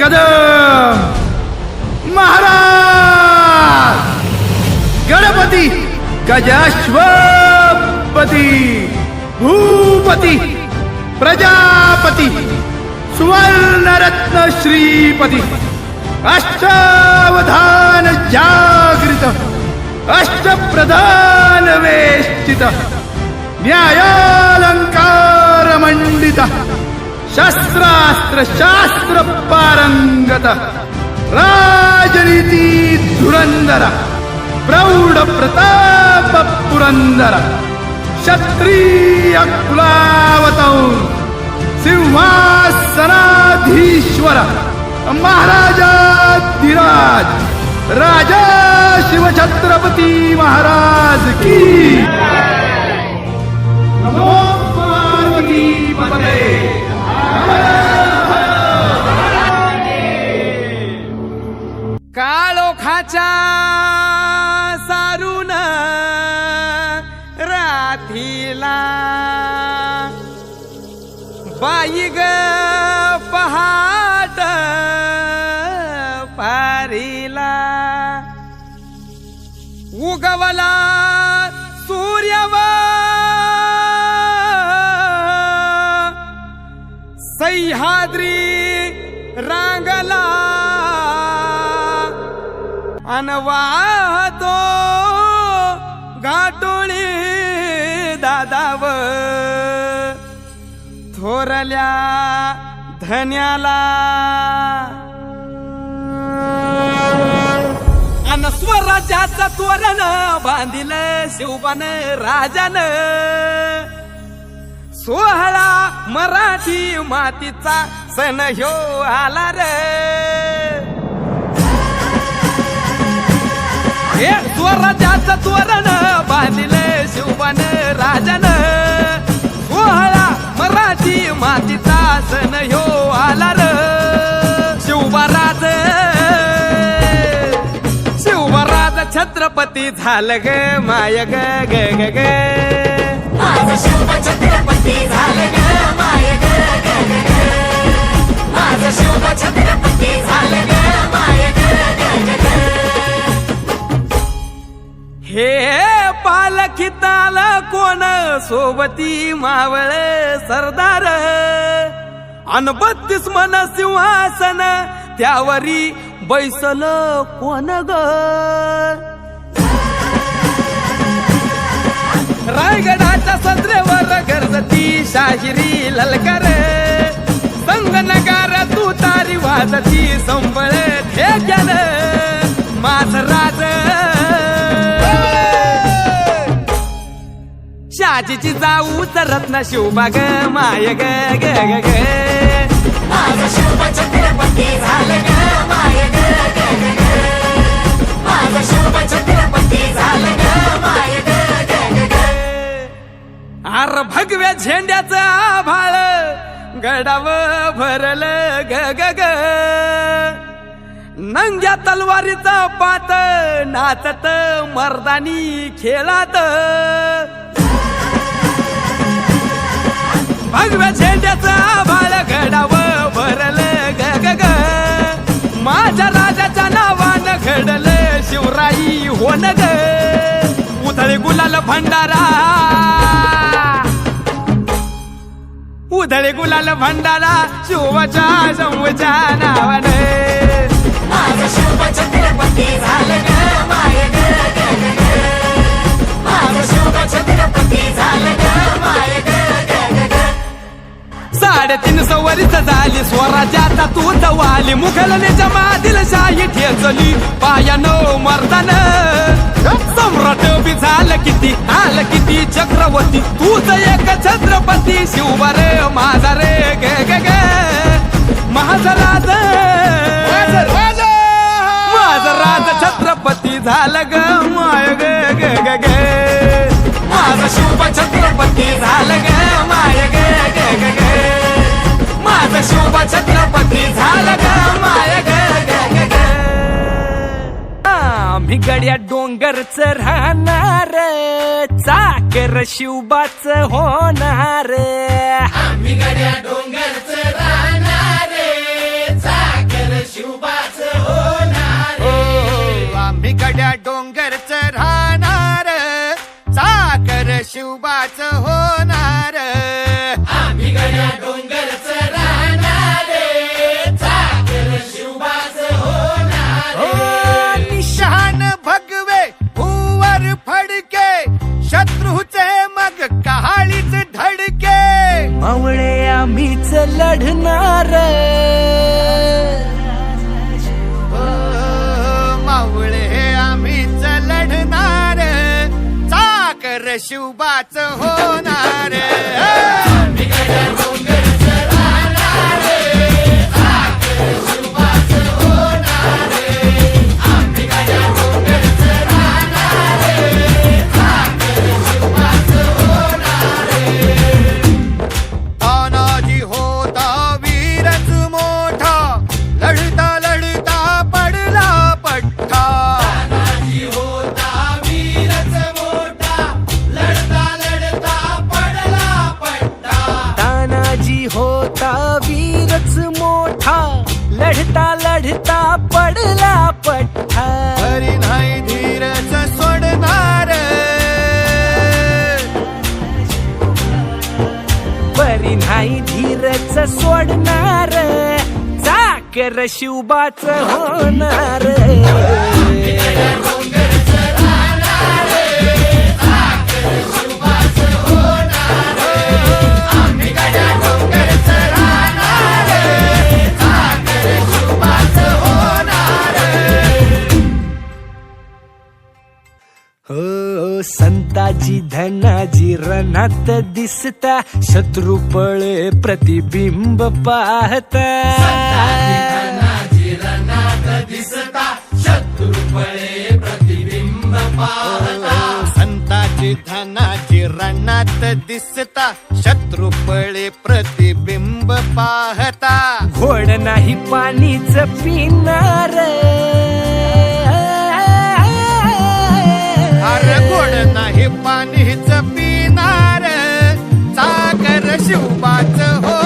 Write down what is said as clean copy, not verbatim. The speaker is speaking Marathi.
कदम महाराज गणपती गजाश्वपती भूपती प्रजापती सुवर्णरत्न श्रीपती अष्टावधान जागृत अष्टप्रधान वेष्टित न्यायालंकार मंडित शस्त्रास्त्र शास्त्र पारंगत राजनीती धुरंधर प्रौढ प्रताप पुरंदर क्षत्रिय कुलावतौर सिंहासनाधीश्वर महाराजाधिराज राजा शिवछत्रपती महाराज की नमो पार्वतीपते काळोखाच्या सारून रात्रीला बाई ग पहाट पारीला उगवला सूर्यव सह्याद्री रांगला अनवातो घाटोळी दादाव थोरल्या धन्याला अन स्वराज्याचं तोरण बांधिलं शिवबान राजान सोहळा मराठी मातीचा सण ह्यो आला रे हे स्वराज्याचं तोरण बांधिले शिवबान राजान सोहळा मराठी मातीचा सण ह्यो आला र शिवबाराज छत्रपती झालं ग माय ग ग ग ग माझं शिवबा छत्रपती झालं ग माय ग ग ग ग माझं शिवबा छत्रपती झालं ग माय ग ग ग ग हे पालखीत आलं कोण सोबती मावळ सरदार अन 32 मन सिंहासन त्यावरी बैसल कोण ग रायगडाच्या सदरेवर गरजती शाहिरी ललकार संगनगार तू तारी वाजती संबळ ठेक्यान माझ राज शाजीची जाऊच रत्न शिवबा ग माय ग ग ग ग माझं शिवबा छत्रपती झालं ग माय ग ग ग ग माझं शिवबा छत्रपती झालं ग माय ग ग ग ग आर भगव्या झेंड्याचं आभाळ गडाव भरल ग ग ग नंग्या तलवारीचा पात नाचत मर्दानी खेळात भगव्या झेंड्याचं आभाळ गडाव भरल ग ग ग माझ्या राजाच्या नावानं घडल शिवराई होन ग उधळे गुलाल भंडारा उधळे गुलाल भंडारा शिवच्या शंभूच्या नावानं माझं शिवबा छत्रपती झालं ग माय ग ग ग ग माझं शिवबा छत्रपती झालं ग माय ग ग ग ग 350 वर्ष झाली स्वराज्याचा तूच वाली मुघलनेच्या मादील शाही ठेचली पायानो मर्दान सम्राट बी झालं किती आलं किती चक्रवर्ती तूच एक छत्रपती शिवबा रे माझा रे ग ग ग माझा राज माझा राज छत्रपती झालं ग माय ग ग ग ग माझा शिवबा छत्रपती झालं ग माय ग ग ग ग माझा शिवबा छत्रपती झालं ग माय ग ग ग ग आम्ही गड्या डोंगरच राहणार चाकर शिवबाच होणार आम्ही गड्या डोंगरच राहणार चाकर शिवबाच होणार. आम्ही गड्या डोंगरच राहणार, चाकर शिवबाच होणार. निशान भगवे भूवर फडके, शत्रूचे मग कहाळीच धडके. मावळे आम्हीच लढणार, मावळे आम्हीच लढणार, चाकर शिवबाच होणार. आम्ही गड्या डोंगरच राहणार, चाकर शिवबाच होणार. आम्ही गड्या डोंगरच राहणार, चाकर शिवबाच होणार. तानाजी होता वीरच मोठा, लढता लढता पडला पठ्ठा. तानाजी होता वीरच मोठा, लढता लढता पडला पट्टा. तानाजी होता वीरच मोठा, लढता लढता पडला पट्टा. हरी नाही धीरच सोडणार, परी नाही धीरच सोडणार, चाकर शिवबाच होणार. हो संताजी धनाजी रणात दिसता, शत्रू पळे प्रतिबिंब पाहता. धनाजी रणात दिसता, शत्रू पळे प्रतिबिंब पाहता. संताची धनाची रणात दिसता, शत्रू पळे प्रतिबिंब पाहता. घोड नाही पाणीच पिणार, अरे गोड नाही पाणीच पिणार, चाकर शिवबाच हो